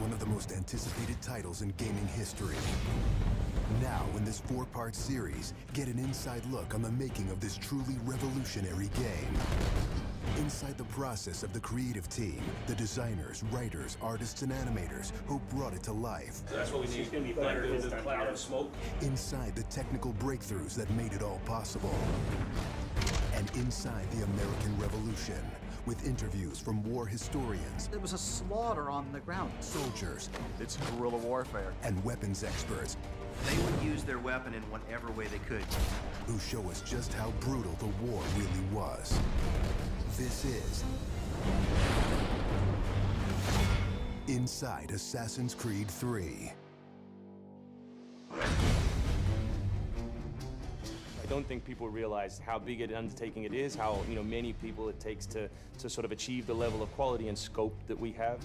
one of the most anticipated titles in gaming history. Now, in this 4-part series, get an inside look on the making of this truly revolutionary game. Inside the process of the creative team, the designers, writers, artists, and animators who brought it to life. So that's what we need. It's going to be thunder with a cloud of smoke. Inside the technical breakthroughs that made it all possible. And inside the American Revolution, with interviews from war historians. There was a slaughter on the ground. Soldiers. It's guerrilla warfare. And weapons experts. They would use their weapon in whatever way they could. Who show us just how brutal the war really was. This is Inside Assassin's Creed 3. I don't think people realize how big an undertaking it is, how many people it takes to sort of achieve the level of quality and scope that we have.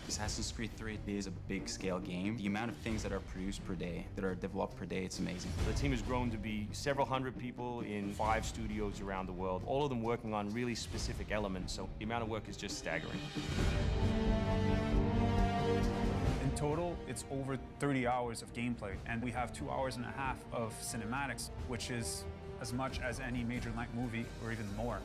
Assassin's Creed 3 is a big-scale game. The amount of things that are produced per day, that are developed per day, it's amazing. The team has grown to be several hundred people in 5 studios around the world, all of them working on really specific elements, so the amount of work is just staggering. In total, it's over 30 hours of gameplay, and we have 2.5 hours of cinematics, which is as much as any major length movie, or even more.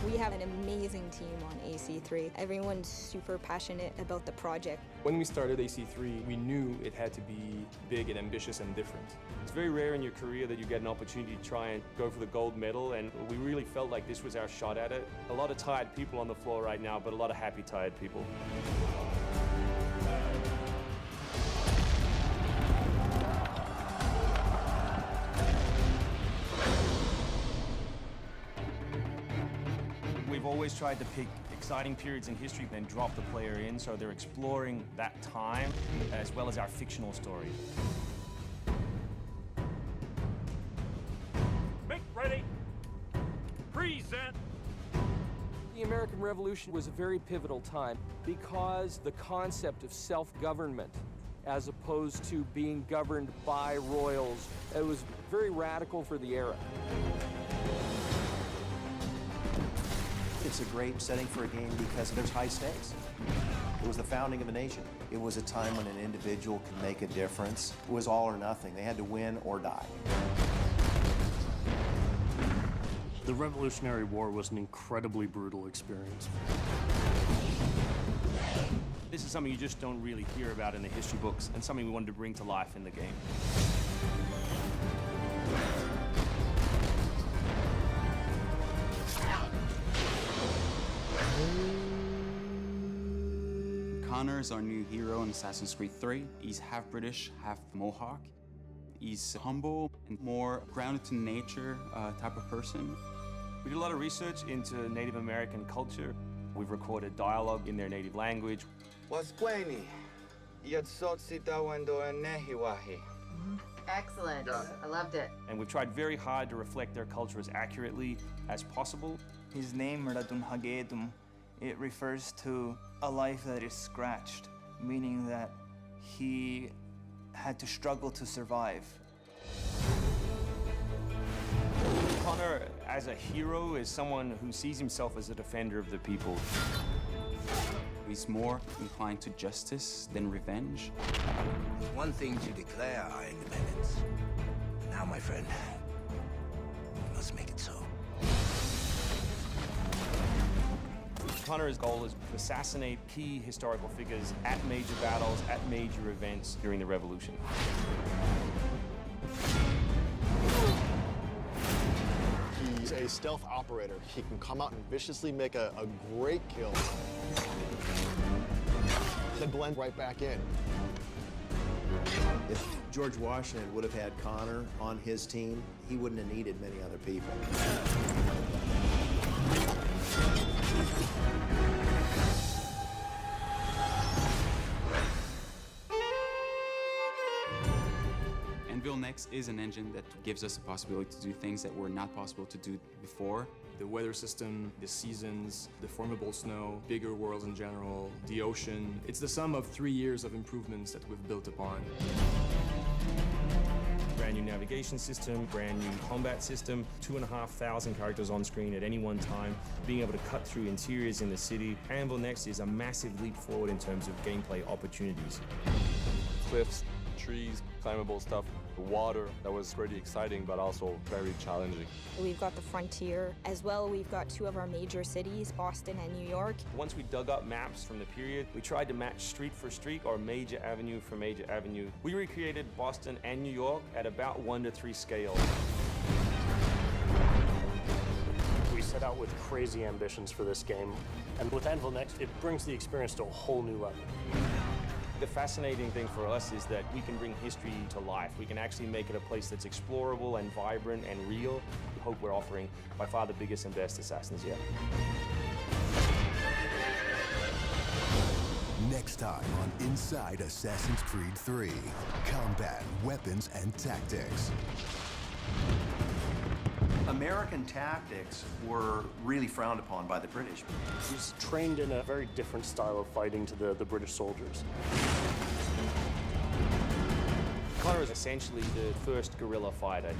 We have an amazing team on AC3. Everyone's super passionate about the project. When we started AC3, we knew it had to be big and ambitious and different. It's very rare in your career that you get an opportunity to try and go for the gold medal, and we really felt like this was our shot at it. A lot of tired people on the floor right now, but a lot of happy, tired people. We've always tried to pick exciting periods in history and drop the player in, so they're exploring that time as well as our fictional story. Make ready. Present. The American Revolution was a very pivotal time because the concept of self-government, as opposed to being governed by royals, it was very radical for the era. It's a great setting for a game because there's high stakes. It was the founding of a nation. It was a time when an individual could make a difference. It was all or nothing. They had to win or die. The Revolutionary War was an incredibly brutal experience. This is something you just don't really hear about in the history books, and something we wanted to bring to life in the game. Connor is our new hero in Assassin's Creed 3. He's half British, half Mohawk. He's humble and more grounded to nature type of person. We did a lot of research into Native American culture. We've recorded dialogue in their native language. Excellent. I loved it. And we've tried very hard to reflect their culture as accurately as possible. His name, Radun Hagedum, it refers to a life that is scratched, meaning that he had to struggle to survive. Connor, as a hero, is someone who sees himself as a defender of the people. He's more inclined to justice than revenge. It's one thing to declare our independence. Now, my friend, we must make it so. Connor's goal is to assassinate key historical figures at major battles, at major events during the Revolution. He's a stealth operator. He can come out and viciously make a great kill, then blend right back in. If George Washington would have had Connor on his team, he wouldn't have needed many other people. Anvil Next is an engine that gives us the possibility to do things that were not possible to do before. The weather system, the seasons, the formidable snow, bigger worlds in general, the ocean. It's the sum of 3 years of improvements that we've built upon. Brand new navigation system, brand new combat system, 2,500 characters on screen at any one time, being able to cut through interiors in the city. Anvil Next is a massive leap forward in terms of gameplay opportunities. Cliffs, trees, climbable stuff, the water, that was pretty exciting, but also very challenging. We've got the frontier. As well, we've got two of our major cities, Boston and New York. Once we dug up maps from the period, we tried to match street for street or major avenue for major avenue. We recreated Boston and New York at about 1:3 scale. We set out with crazy ambitions for this game, and with Anvil Next, it brings the experience to a whole new level. The fascinating thing for us is that we can bring history to life. We can actually make it a place that's explorable and vibrant and real. We hope we're offering by far the biggest and best Assassins yet. Next time on Inside Assassin's Creed 3, combat, weapons, and tactics. American tactics were really frowned upon by the British. He's trained in a very different style of fighting to the British soldiers. Connor is essentially the first guerrilla fighter.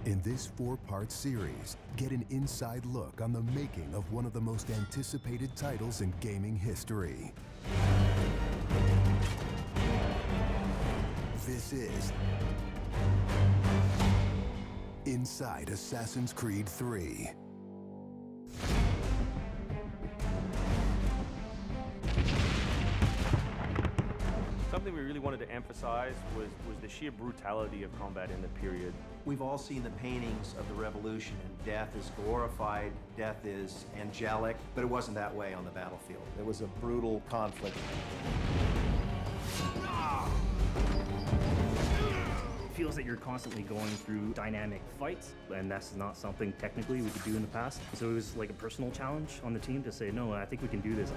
In this 4-part series, get an inside look on the making of one of the most anticipated titles in gaming history. This is Inside Assassin's Creed 3. Something we really wanted to emphasize was the sheer brutality of combat in the period. We've all seen the paintings of the Revolution, and death is glorified, death is angelic, but it wasn't that way on the battlefield. It was a brutal conflict. It feels that you're constantly going through dynamic fights, and that's not something technically we could do in the past. So it was like a personal challenge on the team to say, no, I think we can do this.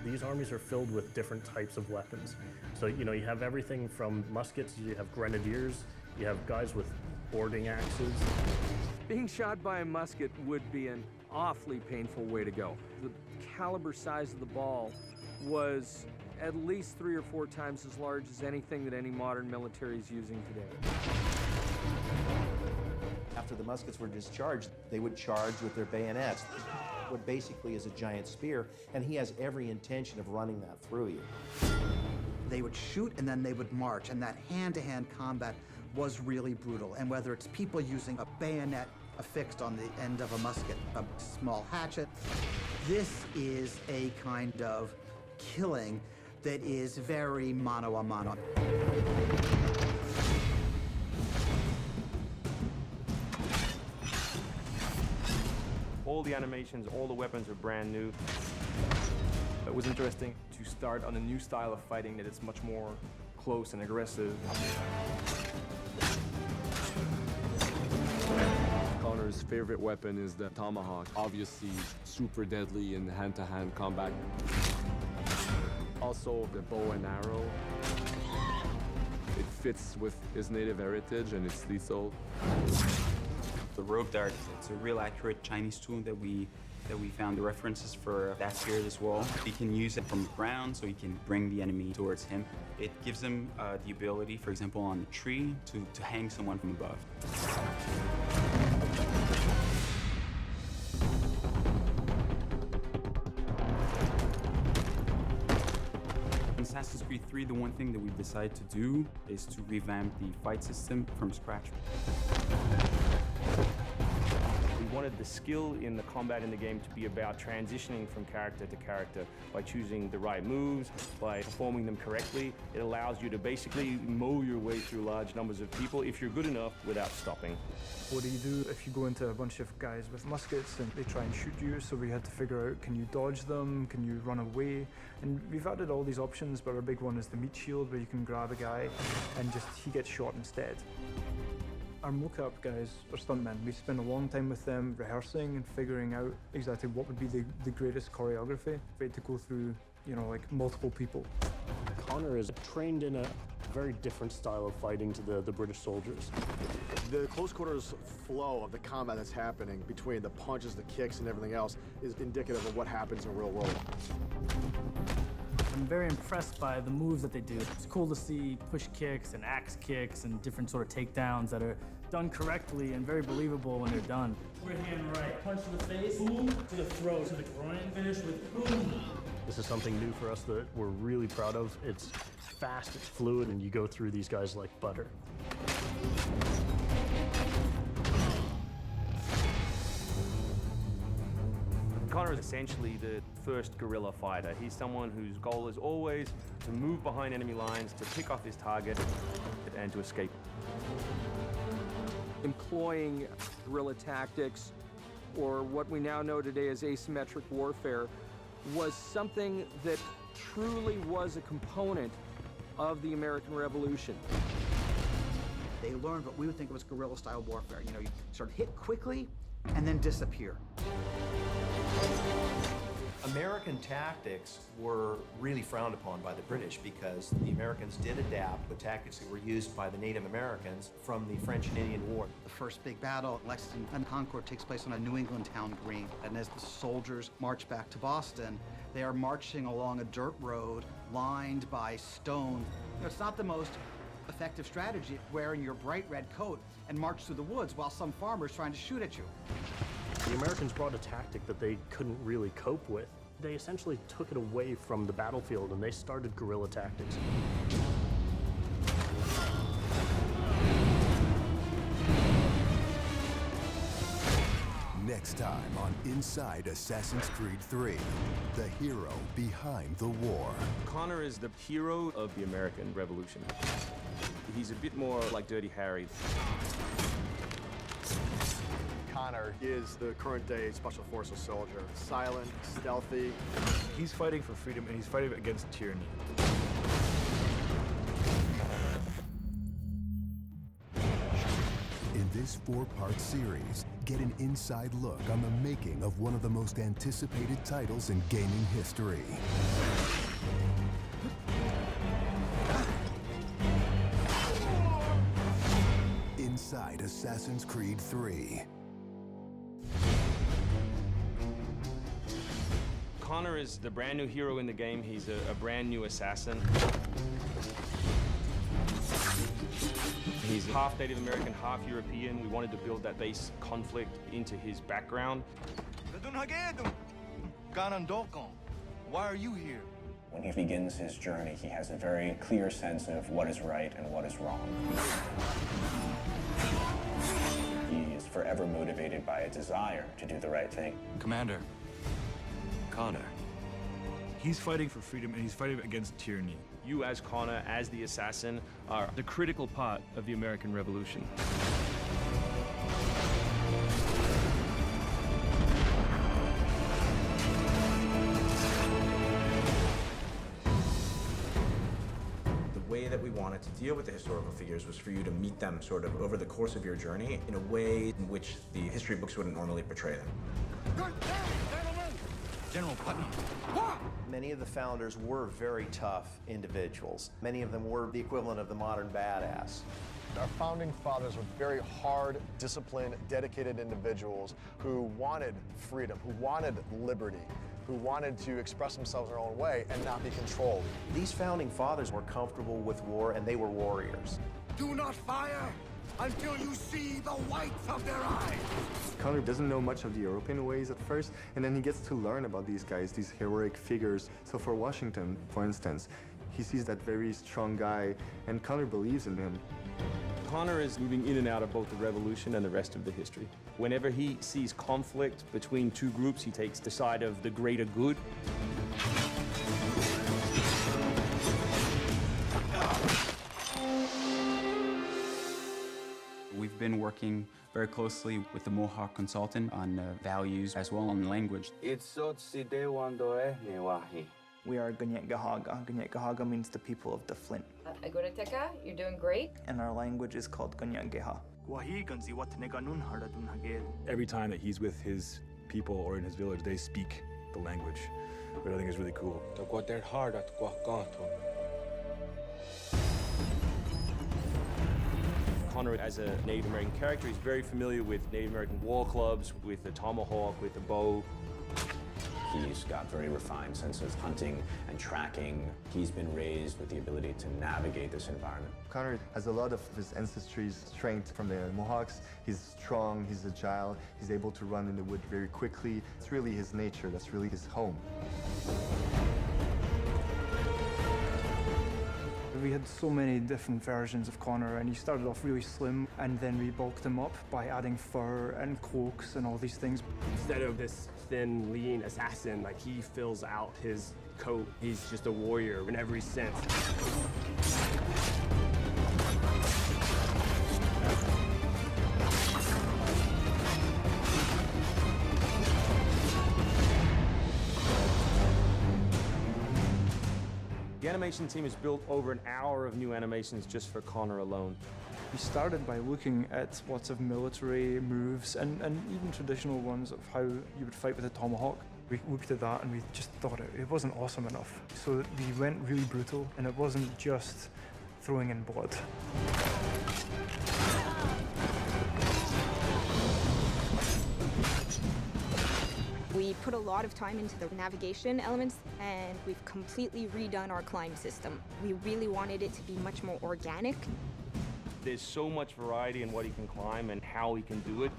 These armies are filled with different types of weapons. So, you know, you have everything from muskets, you have grenadiers, you have guys with boarding axes. Being shot by a musket would be an awfully painful way to go. The caliber size of the ball was at least 3 or 4 times as large as anything that any modern military is using today. After the muskets were discharged, they would charge with their bayonets, what basically is a giant spear, and he has every intention of running that through you. They would shoot and then they would march, and that hand-to-hand combat was really brutal. And whether it's people using a bayonet affixed on the end of a musket, a small hatchet, this is a kind of killing that is very mano a mano. All the animations, all the weapons are brand new. It was interesting to start on a new style of fighting that is much more close and aggressive. Connor's favorite weapon is the tomahawk, obviously super deadly in hand-to-hand combat. Also the bow and arrow. It fits with his native heritage and it's lethal. The rope dart, it's a real accurate Chinese tool that we found the references for that period as well. He can use it from the ground, so he can bring the enemy towards him. It gives him the ability, for example, on a tree, to hang someone from above. In Assassin's Creed 3, the one thing that we've decided to do is to revamp the fight system from scratch. We wanted the skill in the combat in the game to be about transitioning from character to character by choosing the right moves, by performing them correctly. It allows you to basically mow your way through large numbers of people if you're good enough without stopping. What do you do if you go into a bunch of guys with muskets and they try and shoot you? So we had to figure out, can you dodge them? Can you run away? And we've added all these options, but our big one is the meat shield, where you can grab a guy and just he gets shot instead. Our mocap guys are stuntmen. We spend a long time with them rehearsing and figuring out exactly what would be the greatest choreography for it to go through, you know, like multiple people. Connor is trained in a very different style of fighting to the British soldiers. The close quarters flow of the combat that's happening between the punches, the kicks, and everything else is indicative of what happens in the real world. I'm very impressed by the moves that they do. It's cool to see push kicks and axe kicks and different sort of takedowns that are done correctly and very believable when they're done. Right hand right, punch to the face, boom, to the throat, to the groin, finish with boom. This is something new for us that we're really proud of. It's fast, it's fluid, and you go through these guys like butter. Connor is essentially the first guerrilla fighter. He's someone whose goal is always to move behind enemy lines, to pick off his target, and to escape. Employing guerrilla tactics, or what we now know today as asymmetric warfare, was something that truly was a component of the American Revolution. They learned what we would think of as guerrilla-style warfare. You know, you sort of hit quickly and then disappear. American tactics were really frowned upon by the British because the Americans did adapt the tactics that were used by the Native Americans from the French and Indian War. The first big battle at Lexington and Concord takes place on a New England town green. And as the soldiers march back to Boston, they are marching along a dirt road lined by stone. You know, it's not the most effective strategy, wearing your bright red coat and march through the woods while some farmer's trying to shoot at you. The Americans brought a tactic that they couldn't really cope with. They essentially took it away from the battlefield and they started guerrilla tactics. Next time on Inside Assassin's Creed 3, the hero behind the war. Connor is the hero of the American Revolution. He's a bit more like Dirty Harry. Connor is the current-day Special Forces soldier. Silent, stealthy. He's fighting for freedom, and he's fighting against tyranny. In this 4-part series, get an inside look on the making of one of the most anticipated titles in gaming history. Inside Assassin's Creed 3. Connor is the brand new hero in the game. He's a brand new assassin. He's half Native American, half European. We wanted to build that base conflict into his background. Why are you here? When he begins his journey, he has a very clear sense of what is right and what is wrong. He is forever motivated by a desire to do the right thing. Commander, Connor. He's fighting for freedom, and he's fighting against tyranny. You as Connor, as the assassin, are the critical part of the American Revolution. The way that we wanted to deal with the historical figures was for you to meet them sort of over the course of your journey in a way in which the history books wouldn't normally portray them. General Putnam. Many of the founders were very tough individuals. Many of them were the equivalent of the modern badass. Our founding fathers were very hard, disciplined, dedicated individuals who wanted freedom, who wanted liberty, who wanted to express themselves in their own way and not be controlled. These founding fathers were comfortable with war, and they were warriors. Do not fire until you see the whites of their eyes. Connor doesn't know much of the European ways at first, and then he gets to learn about these guys, these heroic figures. So for Washington, for instance, he sees that very strong guy, and Connor believes in him. Connor is moving in and out of both the Revolution and the rest of the history. Whenever he sees conflict between two groups, he takes the side of the greater good. We've been working very closely with the Mohawk consultant on values as well on language. We are Gunyetgahaga. Gunyetgahaga means the people of the Flint. Agorateka, you're doing great. And our language is called Gunyetgeha. Every time that he's with his people or in his village, they speak the language, which I think is really cool. Connor, as a Native American character, is very familiar with Native American war clubs, with the tomahawk, with the bow. He's got very refined sense of hunting and tracking. He's been raised with the ability to navigate this environment. Connor has a lot of his ancestry's strength from the Mohawks. He's strong, he's agile, he's able to run in the wood very quickly. It's really his nature, that's really his home. We had so many different versions of Connor, and he started off really slim, and then we bulked him up by adding fur and cloaks and all these things. Instead of this thin, lean assassin, like, he fills out his coat. He's just a warrior in every sense. The animation team has built over an hour of new animations just for Connor alone. We started by looking at lots of military moves and even traditional ones of how you would fight with a tomahawk. We looked at that and we just thought it wasn't awesome enough. So we went really brutal, and it wasn't just throwing in blood. We put a lot of time into the navigation elements, and we've completely redone our climb system. We really wanted it to be much more organic. There's so much variety in what he can climb and how he can do it.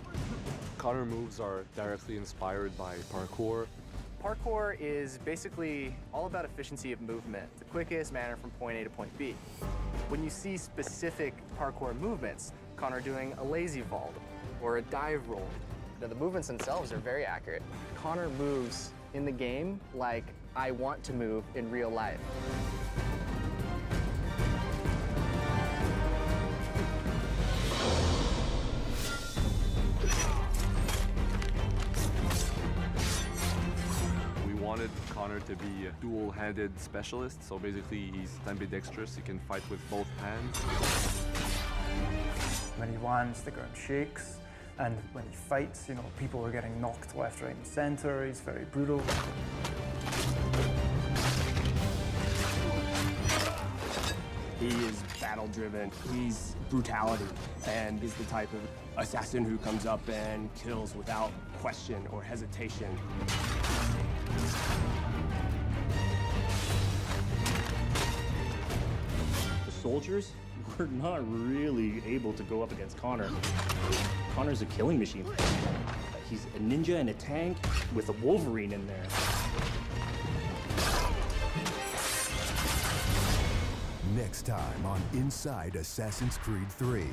Connor moves are directly inspired by parkour. Parkour is basically all about efficiency of movement, the quickest manner from point A to point B. When you see specific parkour movements, Connor doing a lazy vault or a dive roll, the movements themselves are very accurate. Connor moves in the game like I want to move in real life. We wanted Connor to be a dual-handed specialist, so basically he's ambidextrous, he can fight with both hands. When he lands, the ground shakes. And when he fights, you know, people are getting knocked left, right, and center. He's very brutal. He is battle-driven. He's brutality, and he's the type of assassin who comes up and kills without question or hesitation. The soldiers were not really able to go up against Connor. Connor's a killing machine. He's a ninja in a tank with a Wolverine in there. Next time on Inside Assassin's Creed 3,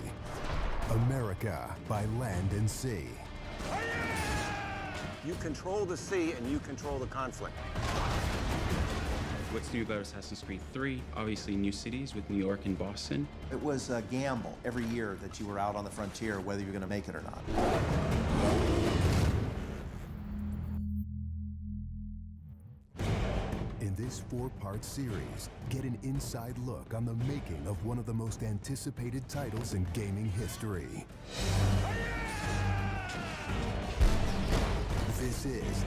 America by Land and Sea. You control the sea and you control the conflict. What's new about Assassin's Creed 3? Obviously new cities with New York and Boston. It was a gamble every year that you were out on the frontier, whether you're going to make it or not. In this 4-part series, get an inside look on the making of one of the most anticipated titles in gaming history. This is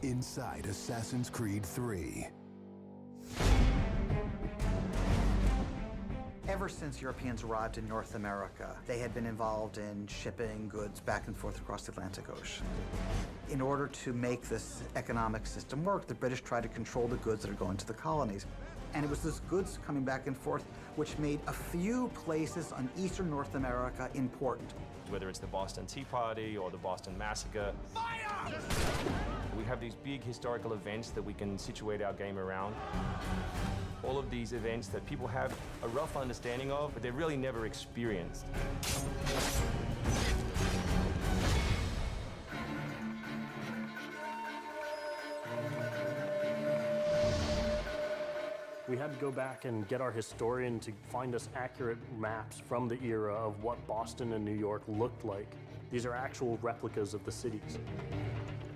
Inside Assassin's Creed 3. Ever since Europeans arrived in North America, they had been involved in shipping goods back and forth across the Atlantic Ocean. In order to make this economic system work, the British tried to control the goods that are going to the colonies. And it was those goods coming back and forth which made a few places on eastern North America important. Whether it's the Boston Tea Party or the Boston Massacre. Fire! We have these big historical events that we can situate our game around. All of these events that people have a rough understanding of, but they've really never experienced. We had to go back and get our historian to find us accurate maps from the era of what Boston and New York looked like. These are actual replicas of the cities.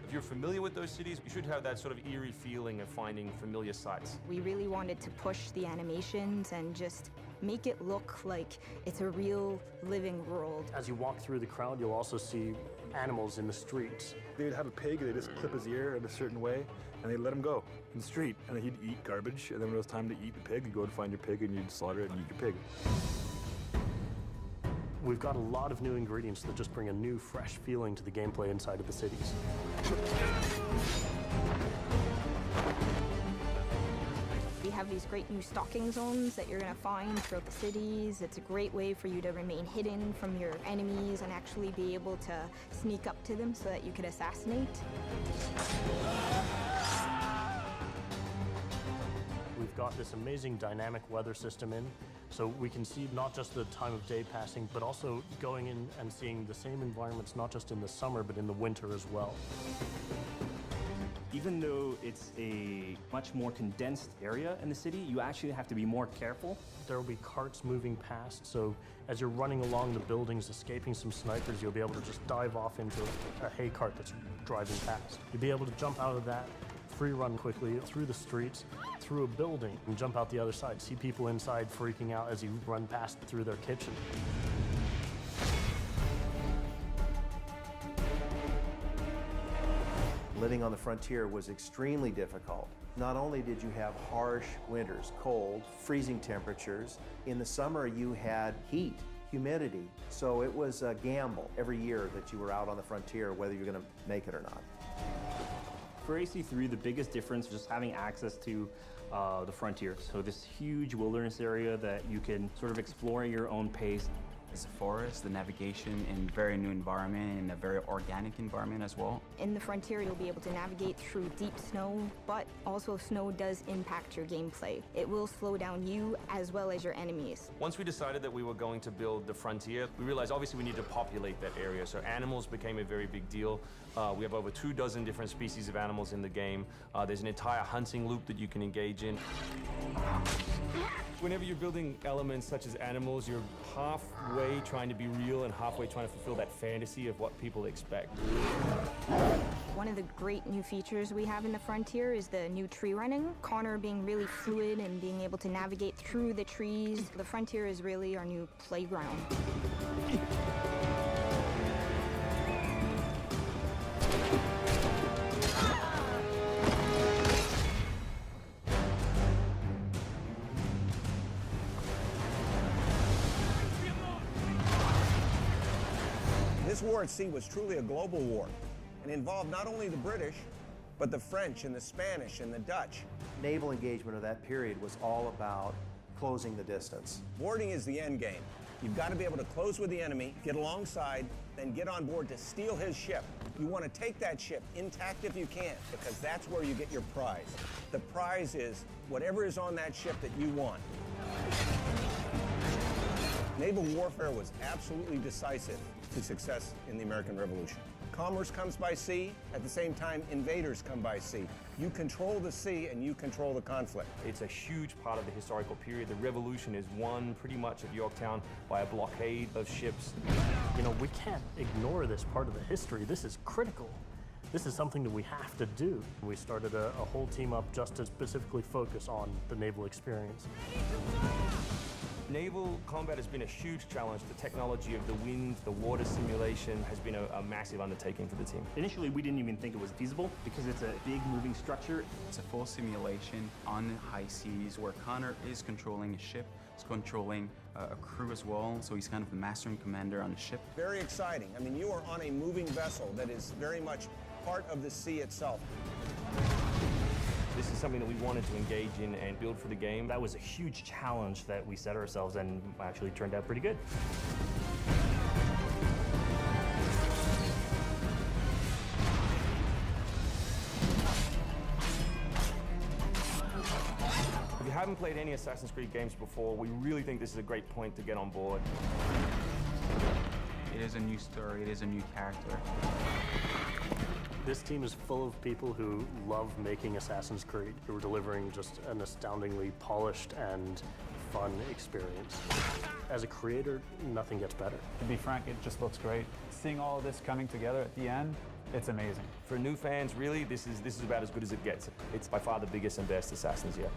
If you're familiar with those cities, you should have that sort of eerie feeling of finding familiar sights. We really wanted to push the animations and just make it look like it's a real living world. As you walk through the crowd, you'll also see animals in the streets. They'd have a pig, they just clip his ear in a certain way, and they'd let him go in the street. And then he'd eat garbage, and then when it was time to eat the pig, you'd go and find your pig, and you'd slaughter it and eat your pig. We've got a lot of new ingredients that just bring a new, fresh feeling to the gameplay inside of the cities. We have these great new stalking zones that you're going to find throughout the cities. It's a great way for you to remain hidden from your enemies and actually be able to sneak up to them so that you could assassinate. We've got this amazing dynamic weather system in, so we can see not just the time of day passing, but also going in and seeing the same environments, not just in the summer, but in the winter as well. Even though it's a much more condensed area in the city, you actually have to be more careful. There will be carts moving past, so as you're running along the buildings, escaping some snipers, you'll be able to just dive off into a hay cart that's driving past. You'll be able to jump out of that, free run quickly through the streets, through a building, and jump out the other side. See people inside freaking out as you run past through their kitchen. Living on the frontier was extremely difficult. Not only did you have harsh winters, cold, freezing temperatures, in the summer you had heat, humidity, so it was a gamble every year that you were out on the frontier, whether you're going to make it or not. For AC3, the biggest difference is just having access to the frontier. So this huge wilderness area that you can sort of explore at your own pace. It's a forest, the navigation in a very new environment, in a very organic environment as well. In the frontier, you'll be able to navigate through deep snow, but also snow does impact your gameplay. It will slow down you as well as your enemies. Once we decided that we were going to build the frontier, we realized obviously we need to populate that area. So animals became a very big deal. We have over 24 different species of animals in the game. There's an entire hunting loop that you can engage in. Whenever you're building elements such as animals, you're halfway trying to be real and halfway trying to fulfill that fantasy of what people expect. One of the great new features we have in the frontier is the new tree running. Connor being really fluid and being able to navigate through the trees. The frontier is really our new playground. This war at sea was truly a global war and involved not only the British, but the French and the Spanish and the Dutch. Naval engagement of that period was all about closing the distance. Boarding is the end game. You've got to be able to close with the enemy, get alongside, then get on board to steal his ship. You want to take that ship intact if you can, because that's where you get your prize. The prize is whatever is on that ship that you want. Naval warfare was absolutely decisive to success in the American Revolution. Commerce comes by sea, at the same time invaders come by sea. You control the sea and you control the conflict. It's a huge part of the historical period. The revolution is won pretty much at Yorktown by a blockade of ships. You know, we can't ignore this part of the history. This is critical. This is something that we have to do. We started a whole team up just to specifically focus on the naval experience. Naval combat has been a huge challenge. The technology of the wind, the water simulation has been a massive undertaking for the team. Initially, we didn't even think it was feasible because it's a big moving structure. It's a full simulation on the high seas where Connor is controlling a ship, he's controlling a crew as well, so he's kind of the master and commander on the ship. Very exciting. I mean, you are on a moving vessel that is very much part of the sea itself. This is something that we wanted to engage in and build for the game. That was a huge challenge that we set ourselves and actually turned out pretty good. If you haven't played any Assassin's Creed games before, we really think this is a great point to get on board. It is a new story, it is a new character. This team is full of people who love making Assassin's Creed, who are delivering just an astoundingly polished and fun experience. As a creator, nothing gets better. To be frank, it just looks great. Seeing all of this coming together at the end, it's amazing. For new fans, really, this is about as good as it gets. It's by far the biggest and best Assassins yet.